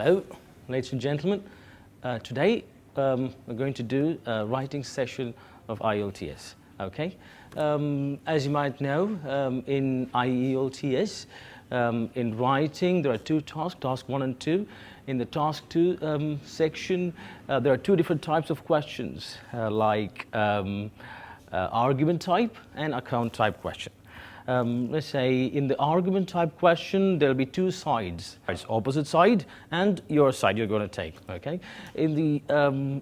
Hello, ladies and gentlemen. Today we're going to do a writing session of IELTS. Okay. As you might know, in IELTS, in writing there are two tasks, task 1 and 2. In the task 2 section, there are two different types of questions, like argument type and account type question. Let's say in the argument type question, there'll be two sides. It's opposite side and your side you're going to take. Okay. In the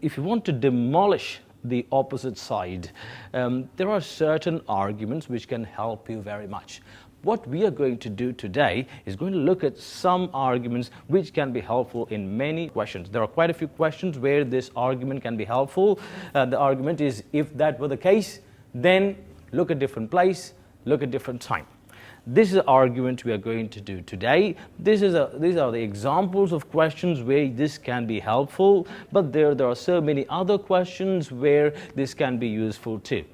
if you want to demolish the opposite side, there are certain arguments which can help you very much. What we are going to do today is going to look at some arguments which can be helpful in many questions. There are quite a few questions where this argument can be helpful. The argument is, if that were the case, then look at different place, look at different time. This is the argument we are going to do today. These are the examples of questions where this can be helpful, but there are so many other questions where this can be useful too.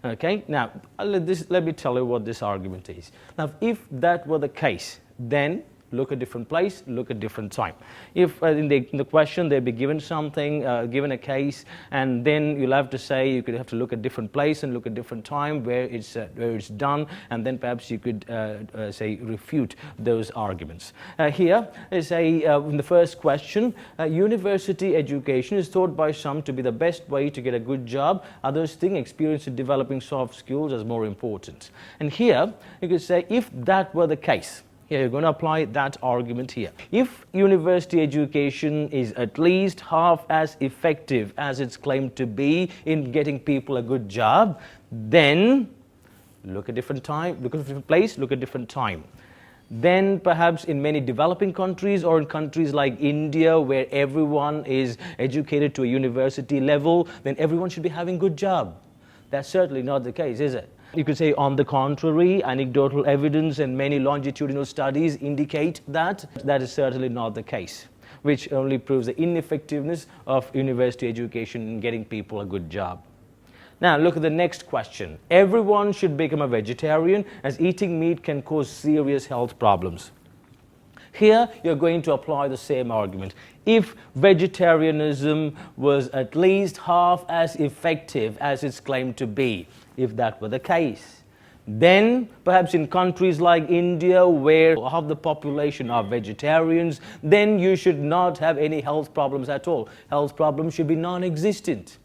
Okay, now let me tell you what this argument is. Now, if that were the case, then look at different place, look at different time. If in the question they'll be given something, given a case, and then you'll have to say, you could have to look at different place and look at different time where it's done, and then perhaps you could say refute those arguments. Here is in the first question, university education is thought by some to be the best way to get a good job. Others think experience in developing soft skills is more important. And here you could say, if that were the case, here you're going to apply that argument here. If university education is at least half as effective as it's claimed to be in getting people a good job, then look at different time, look at different place, look at different time. Then perhaps in many developing countries or in countries like India, where everyone is educated to a university level, then everyone should be having a good job. That's certainly not the case, is it? You could say, on the contrary, anecdotal evidence and many longitudinal studies indicate that that is certainly not the case, which only proves the ineffectiveness of university education in getting people a good job. Now, look at the next question. Everyone should become a vegetarian, as eating meat can cause serious health problems. Here, you're going to apply the same argument. If vegetarianism was at least half as effective as it's claimed to be, if that were the case, then perhaps in countries like India, where half the population are vegetarians, then you should not have any health problems at all. Health problems should be non-existent.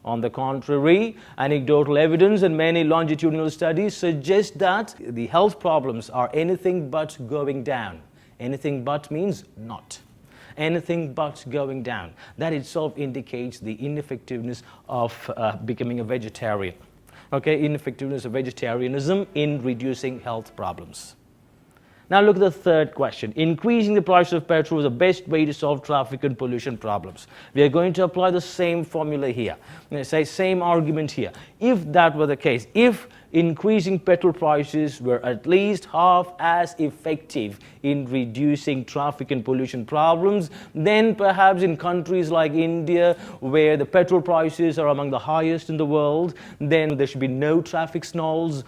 On the contrary, anecdotal evidence and many longitudinal studies suggest that the health problems are anything but going down. Anything but means not. Anything but going down. That itself indicates the ineffectiveness of becoming a vegetarian. Okay, ineffectiveness of vegetarianism in reducing health problems. Now look at the third question. Increasing the price of petrol is the best way to solve traffic and pollution problems. We are going to apply the same formula here. Say same argument here. If that were the case, if increasing petrol prices were at least half as effective in reducing traffic and pollution problems, then perhaps in countries like India, where the petrol prices are among the highest in the world, then there should be no traffic snarls,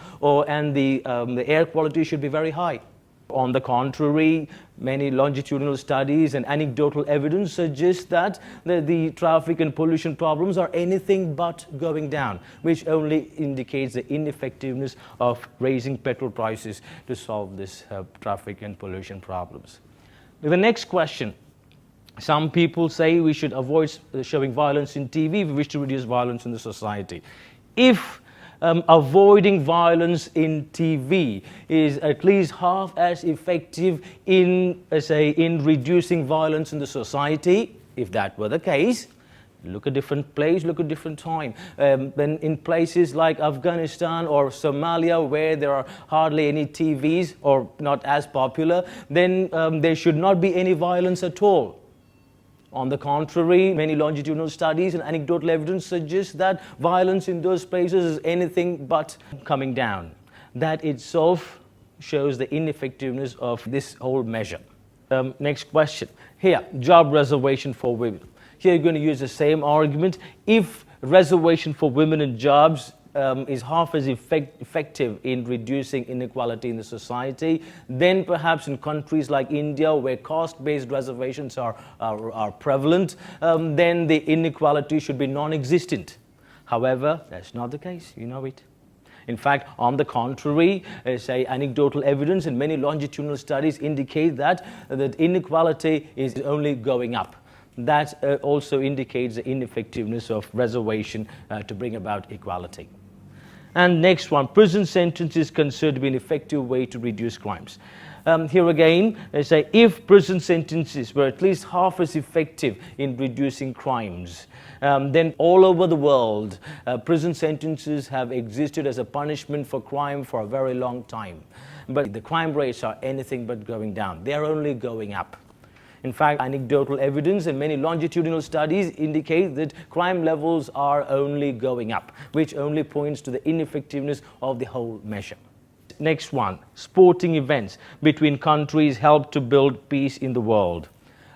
and the air quality should be very high. On the contrary, many longitudinal studies and anecdotal evidence suggest that the traffic and pollution problems are anything but going down, which only indicates the ineffectiveness of raising petrol prices to solve this traffic and pollution problems. The next question. Some people say we should avoid showing violence in TV if we wish to reduce violence in the society. If avoiding violence in TV is at least half as effective in reducing violence in the society, if that were the case, look at different place, look at different time. Then in places like Afghanistan or Somalia, where there are hardly any TVs or not as popular, then there should not be any violence at all. On the contrary, many longitudinal studies and anecdotal evidence suggest that violence in those places is anything but coming down. That itself shows the ineffectiveness of this whole measure. Next question. Here, job reservation for women. Here you're going to use the same argument. If reservation for women in jobs is half as effective in reducing inequality in the society, then perhaps in countries like India, where caste-based reservations are prevalent, then the inequality should be non-existent. However, that's not the case, you know it. In fact, on the contrary, say anecdotal evidence and many longitudinal studies indicate that inequality is only going up. That also indicates the ineffectiveness of reservation to bring about equality. And next one, prison sentence is considered to be an effective way to reduce crimes. Here again, they say if prison sentences were at least half as effective in reducing crimes, then all over the world, prison sentences have existed as a punishment for crime for a very long time. But the crime rates are anything but going down. They are only going up. In fact, anecdotal evidence and many longitudinal studies indicate that crime levels are only going up, which only points to the ineffectiveness of the whole measure. Next one, sporting events between countries help to build peace in the world.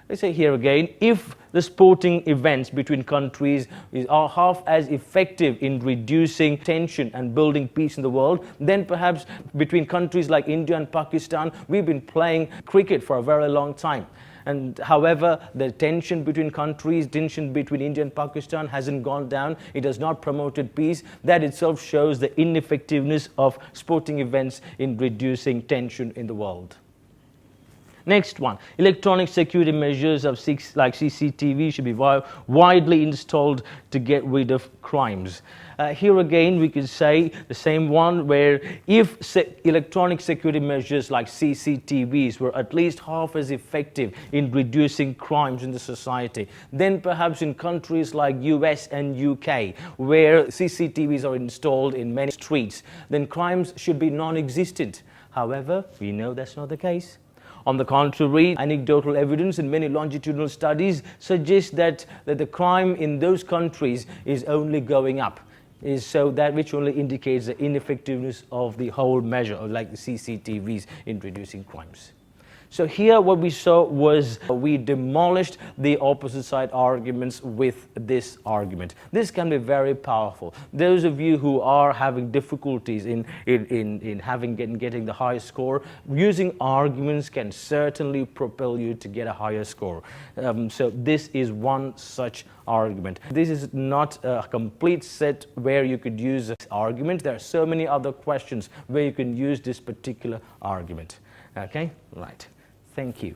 They say here again, if the sporting events between countries are half as effective in reducing tension and building peace in the world, then perhaps between countries like India and Pakistan, we've been playing cricket for a very long time. And however, the tension between countries, tension between India and Pakistan hasn't gone down. It has not promoted peace. That itself shows the ineffectiveness of sporting events in reducing tension in the world. Next one, electronic security measures like CCTV should be widely installed to get rid of crimes. Here again, we could say the same one where if electronic security measures like CCTVs were at least half as effective in reducing crimes in the society, then perhaps in countries like US and UK, where CCTVs are installed in many streets, then crimes should be non-existent. However, we know that's not the case. On the contrary, anecdotal evidence and many longitudinal studies suggest that the crime in those countries is only going up. So that which only indicates the ineffectiveness of the whole measure, like the CCTVs in reducing crimes. So here what we saw was we demolished the opposite side arguments with this argument. This can be very powerful. Those of you who are having difficulties in getting the highest score, using arguments can certainly propel you to get a higher score. So this is one such argument. This is not a complete set where you could use this argument. There are so many other questions where you can use this particular argument. Okay, right. Thank you.